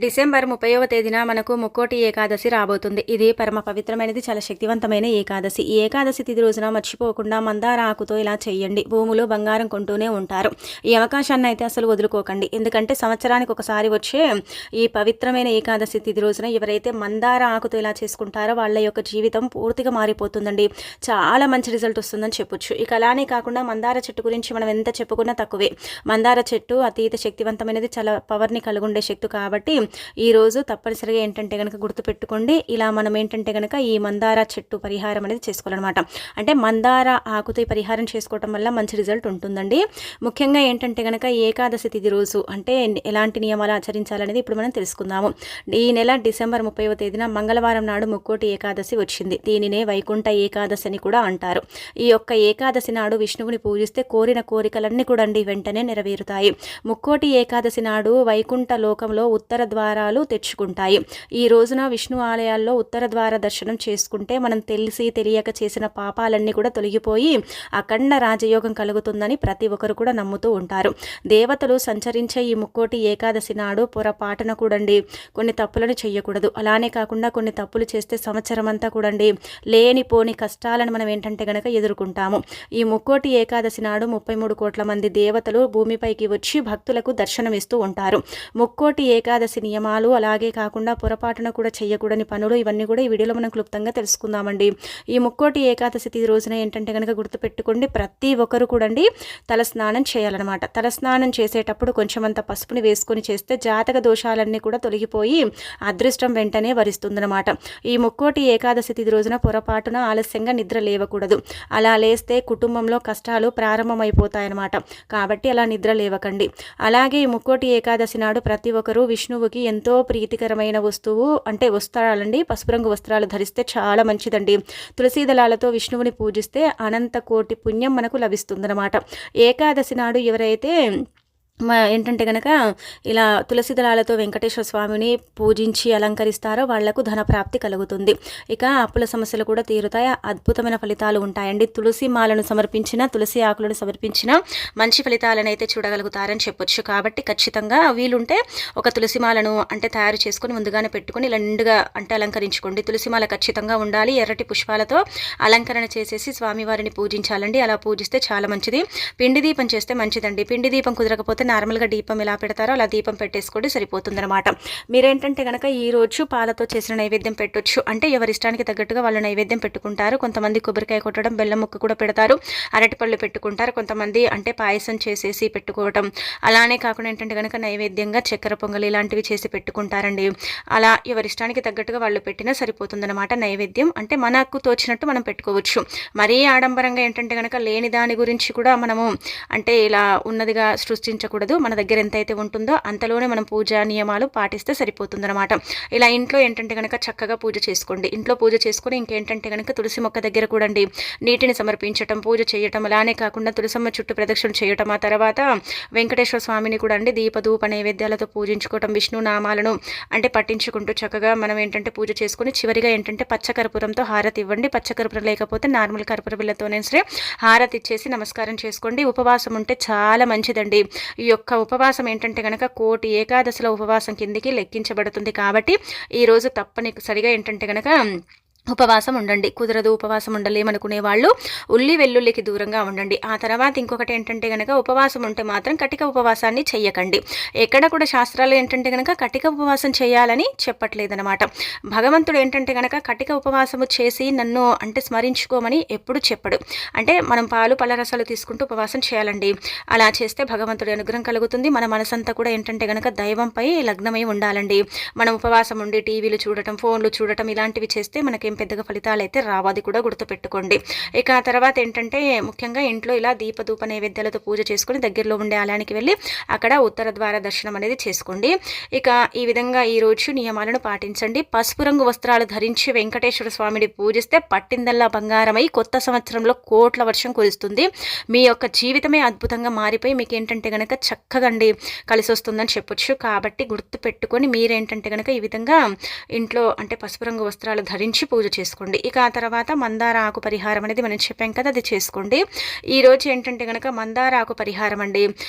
December 30వ తేదీన మనకు ముక్కోటి ఏకాదశి రాబోతుంది. ఇది పరమ పవిత్రమైనది, చాలా శక్తివంతమైన ఏకాదశి. ఈ ఏకాదశి తిథి రోజున మర్చిపోకుండా మందార ఆకుతో ఇలా చేయండి. భూములు బంగారం కొంటూనే ఉంటారు. ఈ అవకాశాన్ని అయితే అసలు వదులుకోకండి. ఎందుకంటే సంవత్సరానికి ఒకసారి వచ్చే ఈ పవిత్రమైన ఏకాదశి తిథి రోజున ఎవరైతే మందార ఆకుతో ఇలా చేసుకుంటారో వాళ్ళ యొక్క జీవితం పూర్తిగా మారిపోతుందండి. చాలా మంచి రిజల్ట్ వస్తుందని చెప్పొచ్చు. ఇక అలానే కాకుండా మందార చెట్టు గురించి మనం ఎంత చెప్పుకున్నా తక్కువే. మందార చెట్టు అతీత శక్తివంతమైనది, చాలా పవర్ని కలిగి ఉండే శక్తి. కాబట్టి ఈరోజు తప్పనిసరిగా ఏంటంటే కనుక గుర్తుపెట్టుకోండి, ఇలా మనం ఏంటంటే కనుక ఈ మందార చెట్టు పరిహారం అనేది చేసుకోవాలన్నమాట. అంటే మందార ఆకుతో పరిహారం చేసుకోవటం వల్ల మంచి రిజల్ట్ ఉంటుందండి. ముఖ్యంగా ఏంటంటే కనుక ఏకాదశి తిథి రోజు అంటే ఎలాంటి నియమాలు ఆచరించాలనేది ఇప్పుడు మనం తెలుసుకుందాము. ఈ నెల డిసెంబర్ 30వ తేదీన మంగళవారం నాడు ముక్కోటి ఏకాదశి వచ్చింది. దీనినే వైకుంఠ ఏకాదశి అని కూడా అంటారు. ఈ యొక్క ఏకాదశి నాడు విష్ణువుని పూజిస్తే కోరిన కోరికలన్నీ కూడా వెంటనే నెరవేరుతాయి. ముక్కోటి ఏకాదశి నాడు వైకుంఠ లోకంలో ఉత్తర ద్వారాలు తెచ్చుకుంటాయి. ఈ రోజున విష్ణు ఆలయాల్లో ఉత్తర ద్వార దర్శనం చేసుకుంటే మనం తెలిసి తెలియక చేసిన పాపాలన్నీ కూడా తొలగిపోయి అఖండ రాజయోగం కలుగుతుందని ప్రతి ఒక్కరు కూడా నమ్ముతూ ఉంటారు. దేవతలు సంచరించే ఈ ముక్కోటి ఏకాదశి నాడు పొరపాటున కూడండి కొన్ని తప్పులను చేయకూడదు. అలానే కాకుండా కొన్ని తప్పులు చేస్తే సంవత్సరం అంతా కూడండి లేనిపోని కష్టాలను మనం ఏంటంటే గనక ఎదుర్కొంటాము. ఈ ముక్కోటి ఏకాదశి నాడు 33 కోట్ల మంది దేవతలు భూమిపైకి వచ్చి భక్తులకు దర్శనమిస్తూ ఉంటారు. ముక్కోటి ఏకాదశి నియమాలు, అలాగే కాకుండా పొరపాటున కూడా చేయకూడని పనులు, ఇవన్నీ కూడా ఈ వీడియోలో మనం క్లుప్తంగా తెలుసుకుందామండి. ఈ ముక్కోటి ఏకాదశి తిథి రోజున ఏంటంటే కనుక గుర్తుపెట్టుకోండి, ప్రతి ఒక్కరు కూడండి తల స్నానం చేయాలన్నమాట. తల స్నానం చేసేటప్పుడు కొంచెం అంత పసుపుని వేసుకొని చేస్తే జాతక దోషాలన్నీ కూడా తొలగిపోయి అదృష్టం వెంటనే వరిస్తుందన్నమాట. ఈ ముక్కోటి ఏకాదశి తిథి రోజున పొరపాటున ఆలస్యంగా నిద్ర లేవకూడదు. అలా లేస్తే కుటుంబంలో కష్టాలు ప్రారంభమైపోతాయన్నమాట. కాబట్టి అలా నిద్ర లేవకండి. అలాగే ఈ ముక్కోటి ఏకాదశి నాడు ప్రతి ఒక్కరూ విష్ణువుకి ఎంతో ప్రీతికరమైన వస్తువు అంటే వస్త్రాలండి, పసుపు రంగు వస్త్రాలు ధరిస్తే చాలా మంచిదండి. తులసి దళాలతో విష్ణువుని పూజిస్తే అనంత కోటి పుణ్యం మనకు లభిస్తుందన్నమాట. ఏకాదశి నాడు ఎవరైతే ఏంటంటే కనుక ఇలా తులసి దళాలతో వెంకటేశ్వర స్వామిని పూజించి అలంకరిస్తారో వాళ్లకు ధనప్రాప్తి కలుగుతుంది. ఇక అప్పుల సమస్యలు కూడా తీరుతాయి. అద్భుతమైన ఫలితాలు ఉంటాయండి. తులసి మాలను సమర్పించిన, తులసి ఆకులను సమర్పించిన మంచి ఫలితాలను అయితే చూడగలుగుతారని చెప్పొచ్చు. కాబట్టి ఖచ్చితంగా వీలుంటే ఒక తులసి మాలను అంటే తయారు చేసుకొని ముందుగానే పెట్టుకొని ఇలా నిండుగా అంటే అలంకరించుకోండి. తులసి మాల ఖచ్చితంగా ఉండాలి. ఎర్రటి పుష్పాలతో అలంకరణ చేసేసి స్వామివారిని పూజించాలండి. అలా పూజిస్తే చాలా మంచిది. పిండి దీపం చేస్తే మంచిదండి. పిండి దీపం కుదరకపోతే నార్మల్గా దీపం ఎలా పెడతారో అలా దీపం పెట్టేసుకోండి, సరిపోతుందన్నమాట. మీరేంటంటే కనుక ఈ రోజు పాలతో చేసిన నైవేద్యం పెట్టొచ్చు. అంటే ఎవరి ఇష్టానికి తగ్గట్టుగా వాళ్ళు నైవేద్యం పెట్టుకుంటారు. కొంతమంది కొబ్బరికాయ కొట్టడం, బెల్లం ముక్క కూడా పెడతారు, అరటిపళ్ళు పెట్టుకుంటారు. కొంతమంది అంటే పాయసం చేసేసి పెట్టుకోవటం, అలానే కాకుండా ఏంటంటే కనుక నైవేద్యంగా చక్కెర పొంగలి ఇలాంటివి చేసి పెట్టుకుంటారండి. అలా ఎవరి ఇష్టానికి తగ్గట్టుగా వాళ్ళు పెట్టినా సరిపోతుందన్నమాట. నైవేద్యం అంటే మనకు తోచినట్టు మనం పెట్టుకోవచ్చు. మరీ ఆడంబరంగా ఏంటంటే కనుక లేని దాని గురించి కూడా మనము అంటే ఇలా ఉన్నదిగా సృష్టించకూడదు. మన దగ్గర ఎంతైతే ఉంటుందో అంతలోనే మనం పూజా నియమాలు పాటిస్తే సరిపోతుందన్నమాట. ఇలా ఇంట్లో ఏంటంటే కనుక చక్కగా పూజ చేసుకోండి. ఇంట్లో పూజ చేసుకొని ఇంకేంటంటే కనుక తులసి మొక్క దగ్గర కూడా నీటిని సమర్పించటం, పూజ చేయటం, అలానే కాకుండా తులసమ్మ చుట్టూ ప్రదక్షిణ చేయటం, ఆ తర్వాత వెంకటేశ్వర స్వామిని కూడా దీపధూప నైవేద్యాలతో పూజించుకోవటం, విష్ణు నామాలను అంటే పట్టించుకుంటూ చక్కగా మనం ఏంటంటే పూజ చేసుకుని చివరిగా ఏంటంటే పచ్చకర్పూరంతో హారతి ఇవ్వండి. పచ్చకర్పూరం లేకపోతే నార్మల్ కర్పూర బిళ్ళతోనే సరే హారతి ఇచ్చేసి నమస్కారం చేసుకోండి. ఉపవాసం ఉంటే చాలా మంచిదండి. ఈ యొక్క ఉపవాసం ఏంటంటే కనుక కోటి ఏకాదశిల ఉపవాసం కిందికి లెక్కించబడుతుంది. కాబట్టి ఈరోజు తప్పనిసరిగా ఏంటంటే కనుక ఉపవాసం ఉండండి. కుదరదు ఉపవాసం ఉండలేమనుకునే వాళ్ళు ఉల్లి వెల్లుల్లికి దూరంగా ఉండండి. ఆ తర్వాత ఇంకొకటి ఏంటంటే కనుక ఉపవాసం ఉంటే మాత్రం కటిక ఉపవాసాన్ని చెయ్యకండి. ఎక్కడ కూడా శాస్త్రాలు ఏంటంటే కనుక కటిక ఉపవాసం చేయాలని చెప్పట్లేదన్నమాట. భగవంతుడు ఏంటంటే కనుక కటిక ఉపవాసము చేసి నన్ను అంటే స్మరించుకోమని ఎప్పుడు చెప్పడు. అంటే మనం పాలు పళ్ళరసాలు తీసుకుంటూ ఉపవాసం చేయాలండి. అలా చేస్తే భగవంతుడి అనుగ్రహం కలుగుతుంది. మన మనసంతా కూడా ఏంటంటే కనుక దైవంపై లగ్నమై ఉండాలండి. మనం ఉపవాసం ఉండి టీవీలు చూడటం, ఫోన్లు చూడటం ఇలాంటివి చేస్తే మనకి పెద్దగా ఫలితాలు అయితే రావు. అది కూడా గుర్తుపెట్టుకోండి. ఇక ఆ తర్వాత ఏంటంటే ముఖ్యంగా ఇంట్లో ఇలా దీపధూప నైవేద్యాలతో పూజ చేసుకుని దగ్గరలో ఉండే ఆలయానికి వెళ్ళి అక్కడ ఉత్తర ద్వార దర్శనం అనేది చేసుకోండి. ఇక ఈ విధంగా ఈ రోజు నియమాలను పాటించండి. పసుపు రంగు వస్త్రాలు ధరించి వెంకటేశ్వర స్వామిని పూజిస్తే పట్టిందల్లా బంగారమై కొత్త సంవత్సరంలో కోట్ల వర్షం కురుస్తుంది. మీ యొక్క జీవితమే అద్భుతంగా మారిపోయి మీకు ఏంటంటే కనుక చక్కగా కలిసి వస్తుందని చెప్పొచ్చు. కాబట్టి గుర్తుపెట్టుకొని మీరేంటంటే కనుక ఈ విధంగా ఇంట్లో అంటే పసుపు రంగు వస్త్రాలు ధరించి పూజ చేసుకోండి. ఇక ఆ తర్వాత మందార ఆకు పరిహారం అనేది మనం చెప్పాం కదా, అది చేసుకోండి. ఈరోజు ఏంటంటే కనుక మందార ఆకు పరిహారం అండి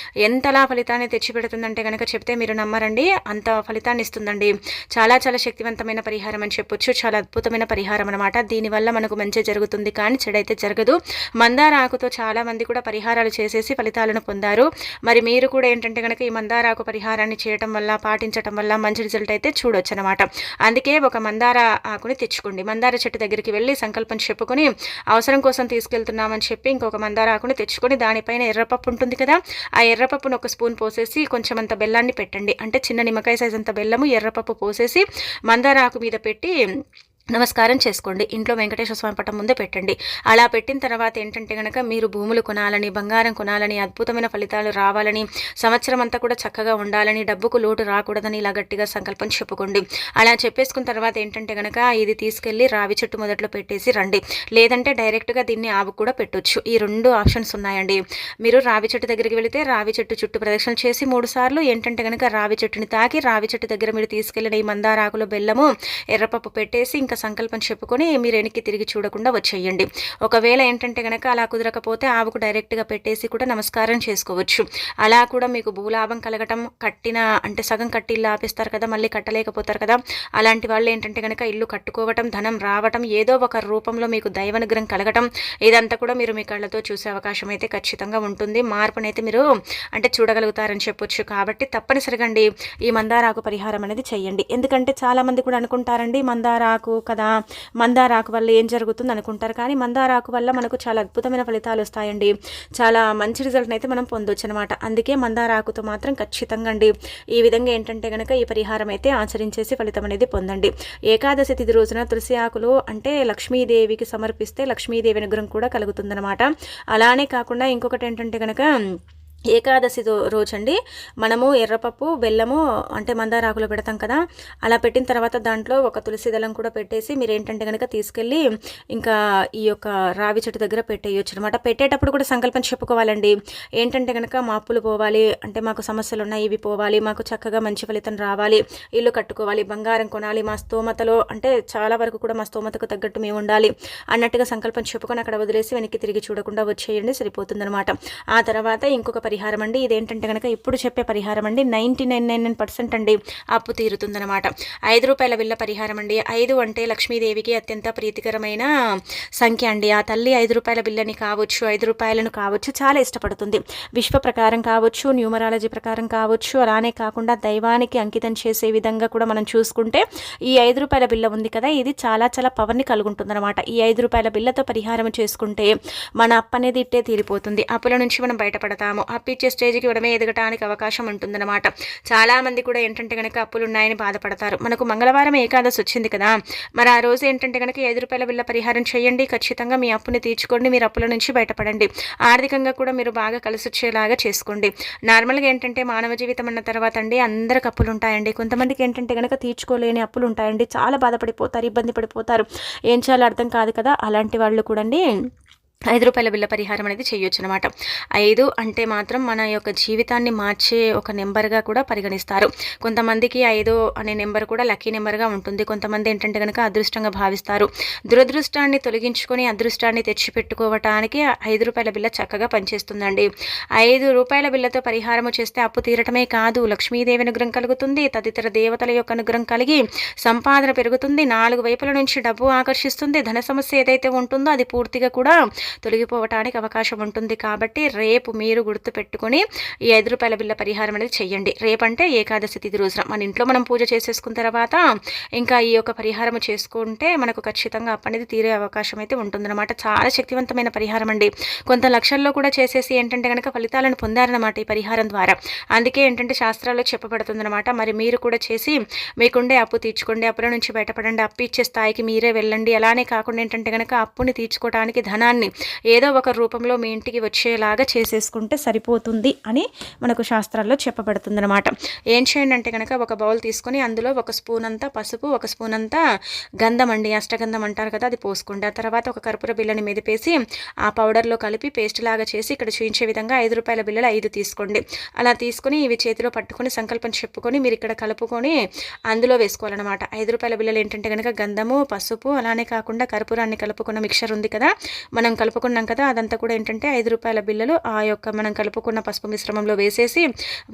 ఎంతలా ఫలితాన్ని తెచ్చిపెడుతుందంటే కనుక చెప్తే మీరు నమ్మరండి, అంత ఫలితాన్ని ఇస్తుందండి. చాలా చాలా శక్తివంతమైన పరిహారం అని చెప్పొచ్చు. చాలా అద్భుతమైన పరిహారం అనమాట. దీనివల్ల మనకు మంచి జరుగుతుంది కానీ చెడైతే జరగదు. మందార ఆకుతో చాలా మంది కూడా పరిహారాలు చేసేసి ఫలితాలను పొందారు. మరి మీరు కూడా ఏంటంటే కనుక ఈ మందార ఆకు పరిహారాన్ని చేయటం వల్ల, పాటించటం వల్ల మంచి రిజల్ట్ అయితే చూడొచ్చు అనమాట. అందుకే ఒక మందార ఆకుని తెచ్చుకోండి. మందార చెట్టు దగ్గరికి వెళ్ళి సంకల్పం చెప్పుకొని అవసరం కోసం తీసుకెళ్తున్నామని చెప్పి ఇంకొక మందార ఆకుని తెచ్చుకొని దానిపైన ఎర్రపప్పు ఉంటుంది కదా, ఆ ఎర్రపప్పును ఒక స్పూన్ పోసేసి కొంచెం అంత బెల్లాన్ని పెట్టండి. అంటే చిన్న నిమ్మకాయ సైజ్ అంత బెల్లము ఎర్రపప్పు పోసేసి మందార ఆకు మీద పెట్టి నమస్కారం చేసుకోండి. ఇంట్లో వెంకటేశ్వర స్వామి పటం ముందే పెట్టండి. అలా పెట్టిన తర్వాత ఏంటంటే కనుక మీరు భూములు కొనాలని, బంగారం కొనాలని, అద్భుతమైన ఫలితాలు రావాలని, సంవత్సరం అంతా కూడా చక్కగా ఉండాలని, డబ్బుకు లోటు రాకూడదని ఇలా గట్టిగా సంకల్పం చెప్పుకోండి. అలా చెప్పేసుకున్న తర్వాత ఏంటంటే కనుక ఇది తీసుకెళ్ళి రావి చెట్టు మొదట్లో పెట్టేసి రండి. లేదంటే డైరెక్ట్గా దీన్ని ఆవు కూడా పెట్టొచ్చు. ఈ 2 ఆప్షన్స్ ఉన్నాయండి. మీరు రావి చెట్టు దగ్గరికి వెళితే రావి చెట్టు చుట్టూ ప్రదక్షిణ చేసి 3 సార్లు ఏంటంటే కనుక రావి చెట్టుని తాకి రావి చెట్టు దగ్గర మీరు తీసుకెళ్ళిన ఈ మందార ఆకులో బెల్లము, ఎర్రపప్పు పెట్టేసి ఇంకా సంకల్పం చెప్పుకొని మీరు వెనక్కి తిరిగి చూడకుండా వచ్చేయండి. ఒకవేళ ఏంటంటే కనుక అలా కుదరకపోతే ఆవుకు డైరెక్ట్గా పెట్టేసి కూడా నమస్కారం చేసుకోవచ్చు. అలా కూడా మీకు భూలాభం కలగటం, కట్టిన అంటే సగం కట్టి ఇల్లు ఆపేస్తారు కదా, మళ్ళీ కట్టలేకపోతారు కదా, అలాంటి వాళ్ళు ఏంటంటే కనుక ఇల్లు కట్టుకోవటం, ధనం రావటం, ఏదో ఒక రూపంలో మీకు దైవానుగ్రహం కలగటం, ఇదంతా కూడా మీరు మీ కళ్ళతో చూసే అవకాశం అయితే ఖచ్చితంగా ఉంటుంది. మార్పునైతే మీరు అంటే చూడగలుగుతారని చెప్పొచ్చు. కాబట్టి తప్పనిసరిగా అండి ఈ మందార ఆకు పరిహారం అనేది చేయండి. ఎందుకంటే చాలామంది కూడా అనుకుంటారండి మందార ఆకు కదా, మందార ఆకు వల్ల ఏం జరుగుతుంది అనుకుంటారు. కానీ మందార ఆకు వల్ల మనకు చాలా అద్భుతమైన ఫలితాలు వస్తాయండి. చాలా మంచి రిజల్ట్ని అయితే మనం పొందొచ్చు అనమాట. అందుకే మందార ఆకుతో మాత్రం ఖచ్చితంగా అండి ఈ విధంగా ఏంటంటే కనుక ఈ పరిహారం అయితే ఆచరించేసి ఫలితం అనేది పొందండి. ఏకాదశి తిథి రోజున తులసి ఆకులు అంటే లక్ష్మీదేవికి సమర్పిస్తే లక్ష్మీదేవి అనుగ్రహం కూడా కలుగుతుందన్నమాట. అలానే కాకుండా ఇంకొకటి ఏంటంటే కనుక ఏకాదశి రోజండి మనము ఎర్రపప్పు, బెల్లము అంటే మందార ఆకులో పెడతాం కదా, అలా పెట్టిన తర్వాత దాంట్లో ఒక తులసి దళం కూడా పెట్టేసి మీరు ఏంటంటే కనుక తీసుకెళ్ళి ఇంకా ఈ యొక్క రావి చెట్టు దగ్గర పెట్టేయచ్చు అనమాట. పెట్టేటప్పుడు కూడా సంకల్పం చెప్పుకోవాలండి. ఏంటంటే కనుక మా అప్పులు పోవాలి, అంటే మాకు సమస్యలు ఉన్నాయి ఇవి పోవాలి, మాకు చక్కగా మంచి ఫలితం రావాలి, ఇల్లు కట్టుకోవాలి, బంగారం కొనాలి, మా స్తోమతలో అంటే చాలా వరకు కూడా మా స్తోమతకు తగ్గట్టు మేము ఉండాలి అన్నట్టుగా సంకల్పం చెప్పుకొని అక్కడ వదిలేసి వెనక్కి తిరిగి చూడకుండా వచ్చేయండి, సరిపోతుందన్నమాట. ఆ తర్వాత ఇంకొక పరిహారం అండి. ఇదేంటంటే కనుక ఇప్పుడు చెప్పే పరిహారం అండి 99.9% అండి అప్పు తీరుతుందనమాట. 5 రూపాయల బిళ్ళ పరిహారం అండి. 5 అంటే లక్ష్మీదేవికి అత్యంత ప్రీతికరమైన సంఖ్య అండి. ఆ తల్లి 5 రూపాయల బిళ్ళని కావచ్చు, 5 రూపాయలను కావచ్చు చాలా ఇష్టపడుతుంది. విశ్వ ప్రకారం కావచ్చు, న్యూమరాలజీ ప్రకారం కావచ్చు, అలానే కాకుండా దైవానికి అంకితం చేసే విధంగా కూడా మనం చూసుకుంటే ఈ 5 రూపాయల బిళ్ళ ఉంది కదా, ఇది చాలా చాలా పవర్ని కలుగుంటుందన్నమాట. ఈ 5 రూపాయల బిళ్ళతో పరిహారం చేసుకుంటే మన అప్పు అనేది ఇట్టే తీరిపోతుంది. అప్పుల నుంచి మనం బయటపడతాము. అప్పిచ్చే స్టేజ్కి ఇవ్వడమే ఎదగటానికి అవకాశం ఉంటుందన్నమాట. చాలామంది కూడా ఏంటంటే కనుక అప్పులు ఉన్నాయని బాధపడతారు. మనకు మంగళవారం ఏకాదశి వచ్చింది కదా, మరి ఆ రోజు ఏంటంటే కనుక 5 రూపాయల బిళ్ళ పరిహారం చేయండి. ఖచ్చితంగా మీ అప్పుని తీర్చుకోండి, మీరు అప్పుల నుంచి బయటపడండి. ఆర్థికంగా కూడా మీరు బాగా కలిసి వచ్చేలాగా చేసుకోండి. నార్మల్గా ఏంటంటే మానవ జీవితం అన్న తర్వాత అండి అందరికి అప్పులు ఉంటాయండి. కొంతమందికి ఏంటంటే కనుక తీర్చుకోలేని అప్పులు ఉంటాయండి. చాలా బాధపడిపోతారు, ఇబ్బంది పడిపోతారు, ఏం చేయాలో అర్థం కాదు కదా, అలాంటి వాళ్ళు కూడా అండి 5 రూపాయల బిళ్ళ పరిహారం అనేది చేయొచ్చు అనమాట. 5 అంటే మాత్రం మన యొక్క జీవితాన్ని మార్చే ఒక నెంబర్గా కూడా పరిగణిస్తారు. కొంతమందికి 5 అనే నెంబర్ కూడా లక్కీ నెంబర్గా ఉంటుంది. కొంతమంది ఏంటంటే కనుక అదృష్టంగా భావిస్తారు. దురదృష్టాన్ని తొలగించుకొని అదృష్టాన్ని తెచ్చిపెట్టుకోవటానికి 5 రూపాయల బిళ్ళ చక్కగా పనిచేస్తుందండి. 5 రూపాయల బిళ్ళతో పరిహారము చేస్తే అప్పు తీరటమే కాదు, లక్ష్మీదేవి అనుగ్రహం కలుగుతుంది, తదితర దేవతల యొక్క అనుగ్రహం కలిగి సంపాదన పెరుగుతుంది, 4 వైపుల నుంచి డబ్బు ఆకర్షిస్తుంది, ధన సమస్య ఏదైతే ఉంటుందో అది పూర్తిగా కూడా తొలగిపోవటానికి అవకాశం ఉంటుంది. కాబట్టి రేపు మీరు గుర్తుపెట్టుకొని ఈ 5 రూపాయల బిళ్ళ పరిహారం అనేది చెయ్యండి. రేపంటే ఏకాదశి తిథి రోజున మన ఇంట్లో మనం పూజ చేసేసుకున్న తర్వాత ఇంకా ఈ యొక్క పరిహారం చేసుకుంటే మనకు ఖచ్చితంగా అప్పు అనేది తీరే అవకాశం అయితే ఉంటుందన్నమాట. చాలా శక్తివంతమైన పరిహారం అండి. కొంత లక్షల్లో కూడా చేసేసి ఏంటంటే కనుక ఫలితాలను పొందారన్నమాట ఈ పరిహారం ద్వారా. అందుకే ఏంటంటే శాస్త్రాల్లో చెప్పబడుతుందన్నమాట. మరి మీరు కూడా చేసి మీకుండే అప్పు తీర్చుకోండి, అప్పుల నుంచి బయటపడండి, అప్పు ఇచ్చే స్థాయికి మీరే వెళ్ళండి. అలానే కాకుండా ఏంటంటే కనుక అప్పుని తీర్చుకోవడానికి ధనాన్ని ఏదో ఒక రూపంలో మీ ఇంటికి వచ్చేలాగా చేసేసుకుంటే సరిపోతుంది అని మనకు శాస్త్రాల్లో చెప్పబడుతుంది అనమాట. ఏం చేయండి అంటే కనుక ఒక బౌల్ తీసుకొని అందులో ఒక స్పూన్ అంతా పసుపు, ఒక స్పూన్ అంతా గంధం అండి, అష్టగంధం అంటారు కదా, అది పోసుకోండి. ఆ తర్వాత ఒక కర్పూర బిళ్ళని మెదిపేసి ఆ పౌడర్లో కలిపి పేస్ట్ లాగా చేసి ఇక్కడ చూపించే విధంగా 5 రూపాయల బిళ్ళలు 5 తీసుకోండి. అలా తీసుకొని ఇవి చేతిలో పట్టుకొని సంకల్పం చెప్పుకొని మీరు ఇక్కడ కలుపుకొని అందులో వేసుకోవాలన్నమాట. 5 రూపాయల బిళ్ళలు ఏంటంటే కనుక గంధము, పసుపు, అలానే కాకుండా కర్పూరాన్ని కలుపుకున్న మిక్చర్ ఉంది కదా, మనం కలుపుకున్నాం కదా, అదంతా కూడా ఏంటంటే 5 రూపాయల బిళ్ళలు ఆ యొక్క మనం కలుపుకున్న పసుపు మిశ్రమంలో వేసేసి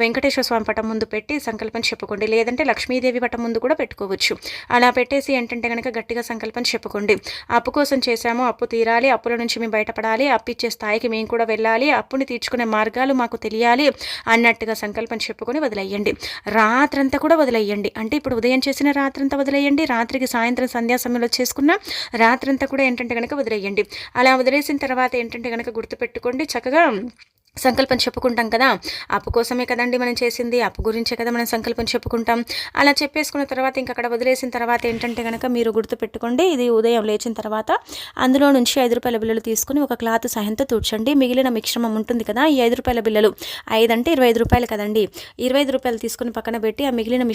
వెంకటేశ్వర స్వామి పటం ముందు పెట్టి సంకల్పం చెప్పుకోండి. లేదంటే లక్ష్మీదేవి పటం ముందు కూడా పెట్టుకోవచ్చు. అలా పెట్టేసి ఏంటంటే కనుక గట్టిగా సంకల్పం చెప్పుకోండి. అప్పు కోసం చేశాము, అప్పు తీరాలి, అప్పుల నుంచి మేము బయటపడాలి, అప్పు ఇచ్చే స్థాయికి మేము కూడా వెళ్ళాలి, అప్పుని తీర్చుకునే మార్గాలు మాకు తెలియాలి అన్నట్టుగా సంకల్పం చెప్పుకొని వదిలేయండి. రాత్రంతా కూడా వదిలేయండి. అంటే ఇప్పుడు ఉదయం చేసిన రాత్రంతా వదిలేయండి, రాత్రికి సాయంత్రం సంధ్యా సమయంలో చేసుకున్న రాత్రంతా కూడా ఏంటంటే కనుక వదిలేయండి. అలా వదిలేసిన తర్వాత ఏంటంటే కనుక గుర్తుపెట్టుకోండి, చక్కగా సంకల్పం చెప్పుకుంటాం కదా, అప్పు కోసమే కదండి మనం చేసింది, అప్పు గురించే కదా మనం సంకల్పం చెప్పుకుంటాం. అలా చెప్పేసుకున్న తర్వాత ఇంక అక్కడ వదిలేసిన తర్వాత ఏంటంటే కనుక మీరు గుర్తుపెట్టుకోండి, ఇది ఉదయం లేచిన తర్వాత అందులో నుంచి 5 రూపాయల బిళ్ళలు తీసుకుని ఒక క్లాత్ సహాయంతో తుడ్చండి. మిగిలిన మిశ్రమం ఉంటుంది కదా, ఈ 5 రూపాయల బిళ్ళలు 5 అంటే 25 రూపాయలు కదండి, 25 రూపాయలు తీసుకుని పక్కన పెట్టి ఆ మిగిలిన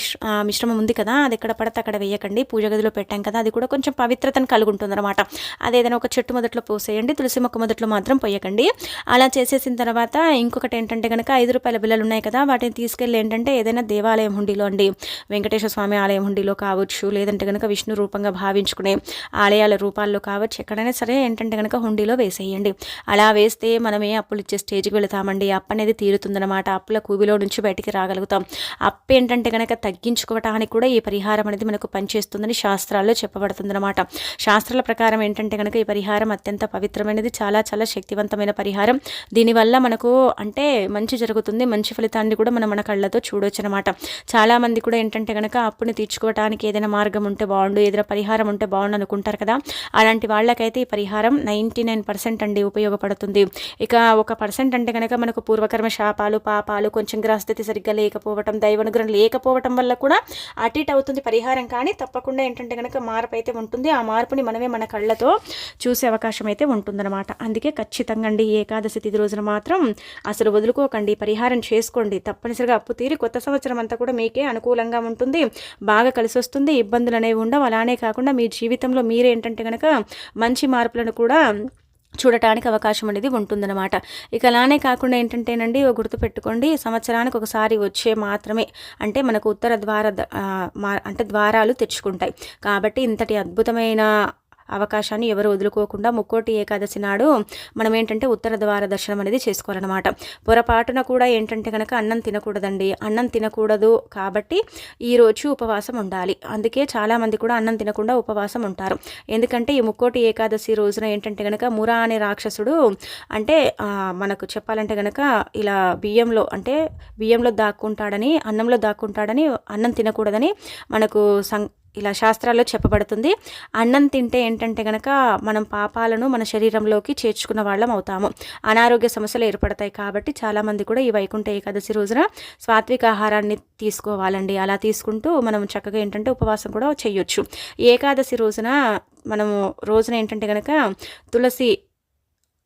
మిశ్రమం ఉంది కదా, అది ఎక్కడ పడితే అక్కడ వేయకండి. పూజ గదిలో పెట్టాం కదా, అది కూడా కొంచెం పవిత్రతను కలుగుంటుంది అనమాట. అదేదైనా ఒక చెట్టు మొదట్లో పోసేయండి, తులసి మొక్క మొదట్లో మాత్రం పోయకండి. అలా చేసేసిన తర్వాత ఇంకొకటి ఏంటంటే కనుక 5 రూపాయల బిళ్ళలు ఉన్నాయి కదా, వాటిని తీసుకెళ్ళి ఏంటంటే ఏదైనా దేవాలయం హుండీలో అండి, వెంకటేశ్వర స్వామి ఆలయం హుండీలో కావచ్చు, లేదంటే కనుక విష్ణు రూపంగా భావించుకునే ఆలయాల రూపాల్లో కావచ్చు, ఎక్కడైనా సరే ఏంటంటే కనుక హుండీలో వేసేయండి. అలా వేస్తే మనమే అప్పులు ఇచ్చే స్టేజ్కి వెళతామండి. అప్పు అనేది తీరుతుందన్నమాట. అప్పుల కూబిలో నుంచి బయటికి రాగలుగుతాం. అప్పు ఏంటంటే కనుక తగ్గించుకోవటానికి కూడా ఈ పరిహారం అనేది మనకు పనిచేస్తుందని శాస్త్రాల్లో చెప్పబడుతుందన్నమాట. శాస్త్రాల ప్రకారం ఏంటంటే కనుక ఈ పరిహారం అత్యంత పవిత్రమైనది, చాలా చాలా శక్తివంతమైన పరిహారం. దీనివల్ల మనకు అంటే మంచి జరుగుతుంది, మంచి ఫలితాన్ని కూడా మనం మన కళ్ళతో చూడవచ్చు అనమాట. చాలామంది కూడా ఏంటంటే కనుక అప్పుని తీర్చుకోవడానికి ఏదైనా మార్గం ఉంటే బాగుండు, ఏదైనా పరిహారం ఉంటే బాగుండు అనుకుంటారు కదా, అలాంటి వాళ్ళకైతే ఈ పరిహారం 99% అండి ఉపయోగపడుతుంది. ఇక 1% అంటే కనుక మనకు పూర్వకర్మ శాపాలు, పాపాలు, కొంచెం గ్రహస్థితి సరిగ్గా లేకపోవటం, దైవానుగ్రహం లేకపోవటం వల్ల కూడా అటు ఇటు అవుతుంది పరిహారం. కానీ తప్పకుండా ఏంటంటే కనుక మార్పు అయితే ఉంటుంది. ఆ మార్పుని మనమే మన కళ్ళతో చూసే అవకాశం అయితే ఉంటుందన్నమాట. అందుకే ఖచ్చితంగా అండి ఏకాదశి తిథి రోజున మాత్రం అసలు వదులుకోకండి, పరిహారం చేసుకోండి. తప్పనిసరిగా అప్పు తీరి కొత్త సంవత్సరం అంతా కూడా మీకే అనుకూలంగా ఉంటుంది, బాగా కలిసి వస్తుంది, ఇబ్బందులు అనేవి ఉండవు. అలానే కాకుండా మీ జీవితంలో మీరేంటంటే కనుక మంచి మార్పులను కూడా చూడటానికి అవకాశం అనేది ఉంటుందన్నమాట. ఇక అలానే కాకుండా ఏంటంటేనండి గుర్తుపెట్టుకోండి, సంవత్సరానికి ఒకసారి వచ్చే మాత్రమే అంటే మనకు ఉత్తర అంటే ద్వారాలు తెచ్చుకుంటాయి. కాబట్టి ఇంతటి అద్భుతమైన అవకాశాన్ని ఎవరు వదులుకోకుండా ముక్కోటి ఏకాదశి నాడు మనం ఏంటంటే ఉత్తర ద్వార దర్శనం అనేది చేసుకోవాలన్నమాట. పొరపాటున కూడా ఏంటంటే కనుక అన్నం తినకూడదండి. అన్నం తినకూడదు కాబట్టి ఈరోజు ఉపవాసం ఉండాలి. అందుకే చాలామంది కూడా అన్నం తినకుండా ఉపవాసం ఉంటారు. ఎందుకంటే ఈ ముక్కోటి ఏకాదశి రోజున ఏంటంటే కనుక మురా అనే రాక్షసుడు అంటే మనకు చెప్పాలంటే కనుక ఇలా బియ్యంలో దాక్కుంటాడని, అన్నంలో దాక్కుంటాడని, అన్నం తినకూడదని మనకు ఇలా శాస్త్రాల్లో చెప్పబడుతుంది. అన్నం తింటే ఏంటంటే కనుక మనం పాపాలను మన శరీరంలోకి చేర్చుకున్న వాళ్ళం అవుతాము, అనారోగ్య సమస్యలు ఏర్పడతాయి. కాబట్టి చాలామంది కూడా ఈ వైకుంఠ ఏకాదశి రోజున సాత్విక ఆహారాన్ని తీసుకోవాలండి. అలా తీసుకుంటూ మనం చక్కగా ఏంటంటే ఉపవాసం కూడా చేయొచ్చు. ఏకాదశి రోజున ఏంటంటే కనుక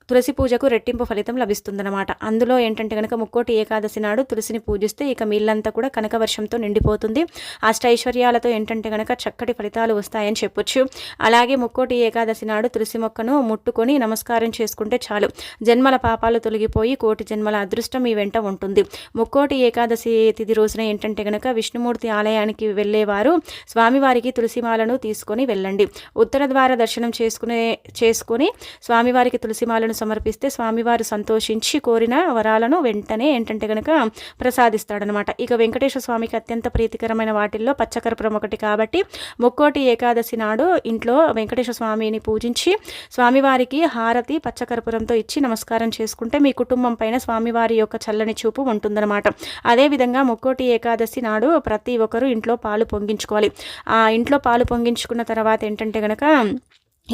తులసి పూజకు రెట్టింపు ఫలితం లభిస్తుందన్నమాట. అందులో ఏంటంటే కనుక ముక్కోటి ఏకాదశి నాడు తులసిని పూజిస్తే ఇక మీళ్ళంతా కూడా కనక వర్షంతో నిండిపోతుంది. అష్టైశ్వర్యాలతో ఏంటంటే కనుక చక్కటి ఫలితాలు వస్తాయని చెప్పొచ్చు. అలాగే ముక్కోటి ఏకాదశి నాడు తులసి మొక్కను ముట్టుకొని నమస్కారం చేసుకుంటే చాలు, జన్మల పాపాలు తొలగిపోయి కోటి జన్మల అదృష్టం మీ వెంట ఉంటుంది. ముక్కోటి ఏకాదశి తిథి రోజున ఏంటంటే కనుక విష్ణుమూర్తి ఆలయానికి వెళ్ళేవారు స్వామివారికి తులసిమాలను తీసుకొని వెళ్ళండి. ఉత్తర ద్వార దర్శనం చేసుకొని స్వామివారికి తులసిమాలను సమర్పిస్తే స్వామివారు సంతోషించి కోరిన వరాలను వెంటనే ఏంటంటే కనుక ప్రసాదిస్తాడనమాట. ఇక వెంకటేశ్వర స్వామికి అత్యంత ప్రీతికరమైన వాటిల్లో పచ్చకర్పూరం ఒకటి. కాబట్టి ముక్కోటి ఏకాదశి నాడు ఇంట్లో వెంకటేశ్వర స్వామిని పూజించి స్వామివారికి హారతి పచ్చకర్పూరంతో ఇచ్చి నమస్కారం చేసుకుంటే మీ కుటుంబం పైన స్వామివారి యొక్క చల్లని చూపు ఉంటుందన్నమాట. అదేవిధంగా ముక్కోటి ఏకాదశి నాడు ప్రతి ఒక్కరూ ఇంట్లో పాలు పొంగించుకోవాలి. ఆ ఇంట్లో పాలు పొంగించుకున్న తర్వాత ఏంటంటే కనుక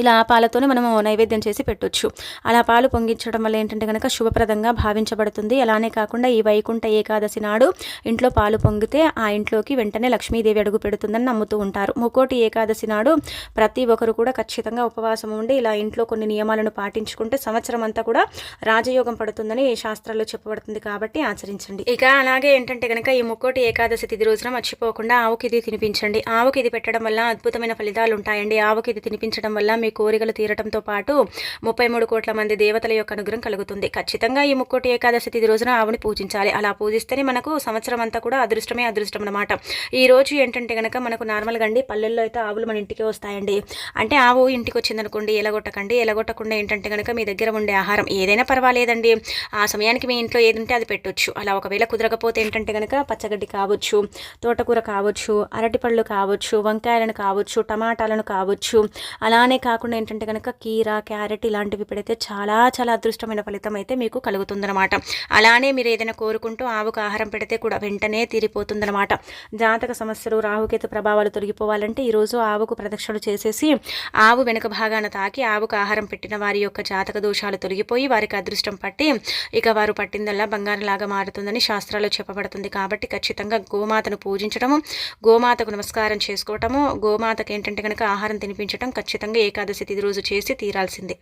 ఇలా పాలతోనే మనము నైవేద్యం చేసి పెట్టొచ్చు. అలా పాలు పొంగించడం వల్ల ఏంటంటే కనుక శుభప్రదంగా భావించబడుతుంది. అలానే కాకుండా ఈ వైకుంఠ ఏకాదశి నాడు ఇంట్లో పాలు పొంగితే ఆ ఇంట్లోకి వెంటనే లక్ష్మీదేవి అడుగు పెడుతుందని నమ్ముతూ ఉంటారు. ముక్కోటి ఏకాదశి నాడు ప్రతి ఒక్కరు కూడా ఖచ్చితంగా ఉపవాసం ఉండి ఇలా ఇంట్లో కొన్ని నియమాలను పాటించుకుంటే సంవత్సరం అంతా కూడా రాజయోగం పడుతుందని శాస్త్రాల్లో చెప్పబడుతుంది కాబట్టి ఆచరించండి. ఇక అలాగే ఏంటంటే కనుక ఈ ముక్కోటి ఏకాదశి తిథి రోజున మర్చిపోకుండా ఆవుకి ఇది తినిపించండి. ఆవుకి ఇది పెట్టడం వల్ల అద్భుతమైన ఫలితాలు ఉంటాయండి. ఆవుకి ఇది తినిపించడం వల్ల మీ కోరికలు తీరటంతో పాటు 33 కోట్ల మంది దేవతల యొక్క అనుగ్రహం కలుగుతుంది. ఖచ్చితంగా ఈ ముక్కోటి ఏకాదశి తిథి రోజున ఆవుని పూజించాలి. అలా పూజిస్తేనే మనకు సంవత్సరం అంతా కూడా అదృష్టమే అదృష్టం అనమాట. ఈ రోజు ఏంటంటే కనుక మనకు నార్మల్గా అండి పల్లెల్లో అయితే ఆవులు మన ఇంటికి వస్తాయండి. అంటే ఆవు ఇంటికి వచ్చిందనుకోండి ఎలగొట్టకండి. ఎలగొట్టకుండా ఏంటంటే కనుక మీ దగ్గర ఉండే ఆహారం ఏదైనా పర్వాలేదండి, ఆ సమయానికి మీ ఇంట్లో ఏది ఉంటే అది పెట్టొచ్చు. అలా ఒకవేళ కుదరకపోతే ఏంటంటే కనుక పచ్చగడ్డి కావచ్చు, తోటకూర కావచ్చు, అరటిపళ్ళు కావచ్చు, వంకాయలను కావచ్చు, టమాటాలను కావచ్చు, అలానే కాకుండా ఏంటంటే కనుక కీర, క్యారెట్ ఇలాంటివి పెడితే చాలా చాలా అదృష్టమైన ఫలితం అయితే మీకు కలుగుతుందన్నమాట. అలానే మీరు ఏదైనా కోరుకుంటూ ఆవుకు ఆహారం పెడితే కూడా వెంటనే తీరిపోతుందన్నమాట. జాతక సమస్యలు, రాహుకేతు ప్రభావాలు తొలగిపోవాలంటే ఈరోజు ఆవుకు ప్రదక్షిణలు చేసేసి ఆవు వెనుక భాగాన తాకి ఆవుకు ఆహారం పెట్టిన వారి యొక్క జాతక దోషాలు తొలగిపోయి వారికి అదృష్టం పట్టి ఇక వారు పట్టిందల్లా బంగారంలాగా మారుతుందని శాస్త్రాల్లో చెప్పబడుతుంది. కాబట్టి ఖచ్చితంగా గోమాతను పూజించడము, గోమాతకు నమస్కారం చేసుకోవటము, గోమాతకు ఏంటంటే కనుక ఆహారం తినిపించడం ఖచ్చితంగా ఏకాదశి తిథి రోజు చేసి తీరాల్సిందే.